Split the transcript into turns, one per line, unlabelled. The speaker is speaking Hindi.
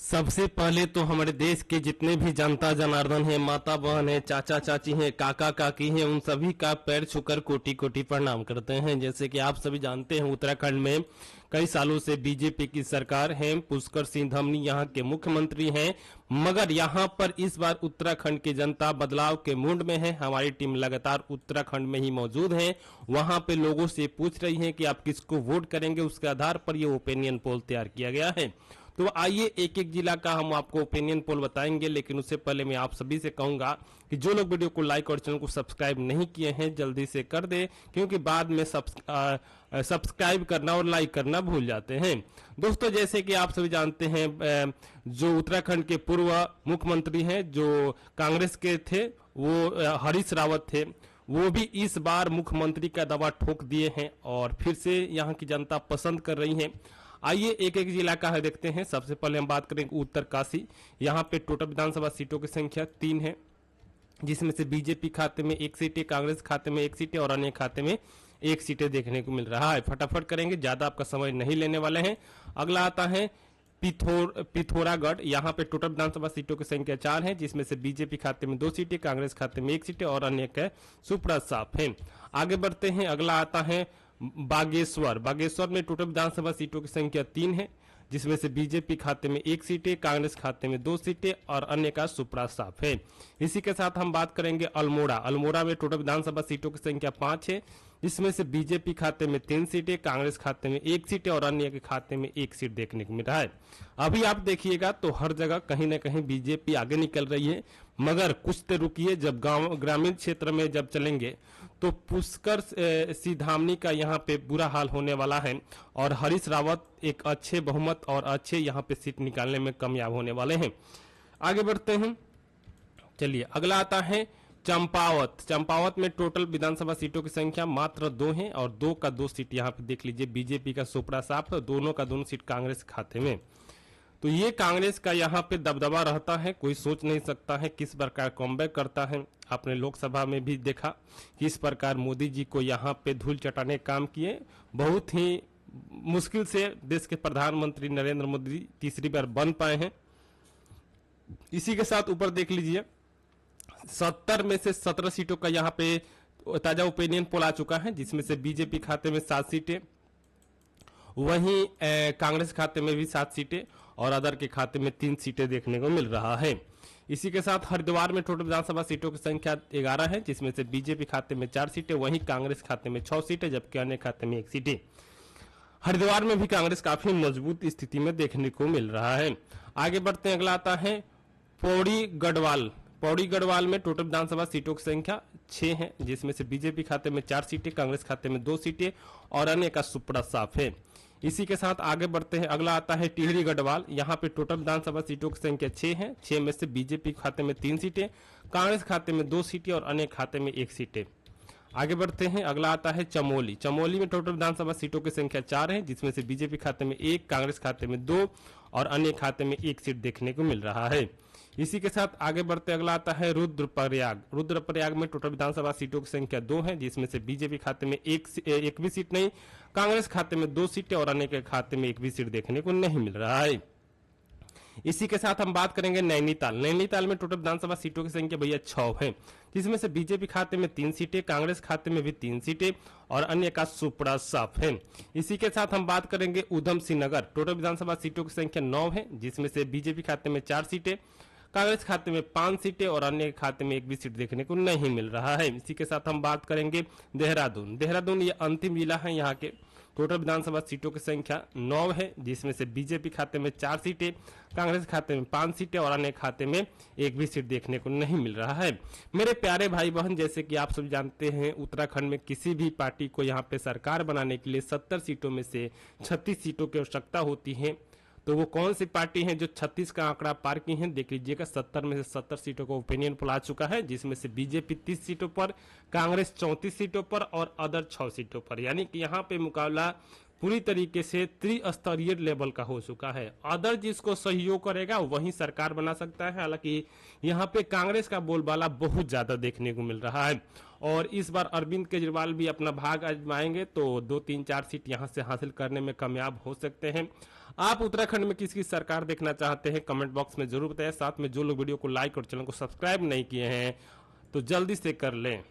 सबसे पहले तो हमारे देश के जितने भी जनता जनार्दन है, माता बहन है, चाचा चाची हैं, काका काकी हैं, उन सभी का पैर छूकर कोटि कोटि प्रणाम करते हैं। जैसे कि आप सभी जानते हैं, उत्तराखंड में कई सालों से बीजेपी की सरकार है। पुष्कर सिंह धामी यहाँ के मुख्यमंत्री हैं, मगर यहाँ पर इस बार उत्तराखंड की जनता बदलाव के मूड में है। हमारी टीम लगातार उत्तराखंड में ही मौजूद है, वहां पे लोगों से पूछ रही है कि आप किसको वोट करेंगे। उसके आधार पर ये ओपिनियन पोल तैयार किया गया है। तो आइए एक एक जिला का हम आपको ओपिनियन पोल बताएंगे, लेकिन उससे पहले मैं आप सभी से कहूंगा कि जो लोग वीडियो को लाइक और चैनल को सब्सक्राइब नहीं किए हैं जल्दी से कर दे, क्योंकि बाद में सब्सक्राइब करना और लाइक करना भूल जाते हैं। दोस्तों, जैसे कि आप सभी जानते हैं, जो उत्तराखंड के पूर्व मुख्यमंत्री हैं, जो कांग्रेस के थे, वो हरीश रावत थे, वो भी इस बार मुख्यमंत्री का दावा ठोक दिए हैं और फिर से यहाँ की जनता पसंद कर रही है। आइए एक एक जिला का है देखते हैं। सबसे पहले हम बात करेंगे उत्तरकाशी। यहाँ पे टोटल विधानसभा सीटों की संख्या 3 है, जिसमें से बीजेपी खाते में 1 सीट है, कांग्रेस खाते में 1 सीट है और अन्य खाते में 1 सीटें देखने को मिल रहा है। फटाफट करेंगे, ज्यादा आपका समय नहीं लेने वाले हैं। अगला आता है पिथौरागढ़। यहाँ पे टोटल विधानसभा सीटों की संख्या 4 है, जिसमें से बीजेपी खाते में 2 सीटें, कांग्रेस खाते में 1 सीट और अन्य का सुप्रा साफ है। आगे बढ़ते हैं, अगला आता है बागेश्वर। बागेश्वर में टोटल विधानसभा सीटों की संख्या 3 है, जिसमें से बीजेपी खाते में 1 सीटें, कांग्रेस खाते में 2 सीटें और अन्य का सुप्रा साफ है। इसी के साथ हम बात करेंगे अल्मोड़ा। अल्मोड़ा में टोटल विधानसभा सीटों की संख्या 5 है, जिसमें से बीजेपी खाते में 3 सीटें, कांग्रेस खाते में 1 सीट और अन्य के खाते में 1 सीट देखने को मिल रहा है। अभी आप देखिएगा तो हर जगह कहीं ना कहीं बीजेपी आगे निकल रही है, मगर कुछ तो रुकिए, जब गांव ग्रामीण क्षेत्र में जब चलेंगे तो पुष्कर सिंह धामी का यहाँ पे बुरा हाल होने वाला है और हरीश रावत एक अच्छे बहुमत और अच्छे यहाँ पे सीट निकालने में कामयाब होने वाले हैं। आगे बढ़ते हैं, चलिए अगला आता है चंपावत। चंपावत में टोटल विधानसभा सीटों की संख्या मात्र 2 है और 2 का 2 सीट यहाँ पे देख लीजिए बीजेपी का सुप्रा साफ, दोनों का दोनों सीट कांग्रेस खाते में। तो ये कांग्रेस का यहाँ पे दबदबा रहता है, कोई सोच नहीं सकता है किस प्रकार कमबैक करता है। आपने लोकसभा में भी देखा किस प्रकार मोदी जी को यहाँ पे धूल चटाने काम किए। बहुत ही मुश्किल से देश के प्रधानमंत्री नरेंद्र मोदी तीसरी बार बन पाए हैं। इसी के साथ ऊपर देख लीजिए 70 में से 17 सीटों का यहाँ पे ताजा ओपिनियन पोल आ चुका है, जिसमें से बीजेपी खाते में 7 सीटें, वहीं कांग्रेस खाते में भी 7 सीटें और अदर के खाते में 3 सीटें देखने को मिल रहा है। इसी के साथ हरिद्वार में टोटल विधानसभा सीटों की संख्या 11 है, जिसमें से बीजेपी खाते में 4 सीटें, वहीं कांग्रेस खाते में 6 सीटें, जबकि अन्य खाते में 1 सीटें। हरिद्वार में भी कांग्रेस काफी मजबूत स्थिति में देखने को मिल रहा है। आगे बढ़ते हैं, अगला आता है पौड़ी गढ़वाल। पौड़ी गढ़वाल में टोटल विधानसभा सीटों की संख्या 6 है, जिसमें से बीजेपी खाते में 4 सीटें, कांग्रेस खाते में 2 सीटें और अन्य का सुप्रा साफ है। इसी के साथ आगे बढ़ते हैं, अगला आता है टिहरी गढ़वाल। यहाँ पे टोटल विधानसभा सीटों की संख्या 6 है, 6 में से बीजेपी खाते में 3 सीटें, कांग्रेस खाते में 2 सीटें और अन्य खाते में 1 सीटें। आगे बढ़ते हैं, अगला आता है चमोली। चमोली में टोटल विधानसभा सीटों की संख्या 4 है, जिसमें से बीजेपी खाते में 1, कांग्रेस खाते में 2 और अन्य खाते में 1 सीट देखने को मिल रहा है। इसी के साथ आगे बढ़ते अगला आता है रुद्रप्रयाग। रुद्रप्रयाग में टोटल विधानसभा सीटों की संख्या 2 है, जिसमें से बीजेपी खाते में एक भी सीट नहीं, कांग्रेस खाते में 2 सीटें और अन्य के खाते में 1 भी सीट देखने को नहीं मिल रहा है। इसी के साथ हम बात करेंगे नैनीताल। नैनीताल में टोटल विधानसभा सीटों की संख्या भैया 6 है, जिसमें से बीजेपी खाते में 3 सीटें, कांग्रेस खाते में भी 3 सीटें और अन्य का सुप्रा साफ है। इसी के साथ हम बात करेंगे उधम सिंह नगर। टोटल विधानसभा सीटों की संख्या 9 है, जिसमें से बीजेपी खाते में 4 सीटें, कांग्रेस खाते में 5 सीटें और अन्य खाते में 1 भी सीट देखने को नहीं मिल रहा है। इसी के साथ हम बात करेंगे देहरादून। देहरादून ये अंतिम जिला है यहाँ के। टोटल विधानसभा सीटों की संख्या 9 है, जिसमें से बीजेपी खाते में 4 सीटें, कांग्रेस खाते में 5 सीटें और अन्य खाते में 1 भी सीट देखने को नहीं मिल रहा है। मेरे प्यारे भाई बहन, जैसे कि आप सब जानते हैं, उत्तराखंड में किसी भी पार्टी को यहाँ पे सरकार बनाने के लिए 70 सीटों में से 36 सीटों की आवश्यकता होती है। तो वो कौन सी पार्टी है जो 36 का आंकड़ा पार की है? देख लीजिएगा, 70 में से 70 सीटों का ओपिनियन पोल आ चुका है, जिसमें से बीजेपी 30 सीटों पर, कांग्रेस 34 सीटों पर और अदर 6 सीटों पर। यानी कि यहाँ पे मुकाबला पूरी तरीके से त्रिस्तरीय लेवल का हो चुका है। अदर जिसको सहयोग करेगा वही सरकार बना सकता है। हालांकि यहाँ पे कांग्रेस का बोलबाला बहुत ज्यादा देखने को मिल रहा है और इस बार अरविंद केजरीवाल भी अपना भाग आजमाएंगे तो 2, 3, 4 सीट यहाँ से हासिल करने में कामयाब हो सकते हैं। आप उत्तराखंड में किसकी सरकार देखना चाहते हैं कमेंट बॉक्स में जरूर बताएं। साथ में जो लोग वीडियो को लाइक और चैनल को सब्सक्राइब नहीं किए हैं तो जल्दी से कर लें।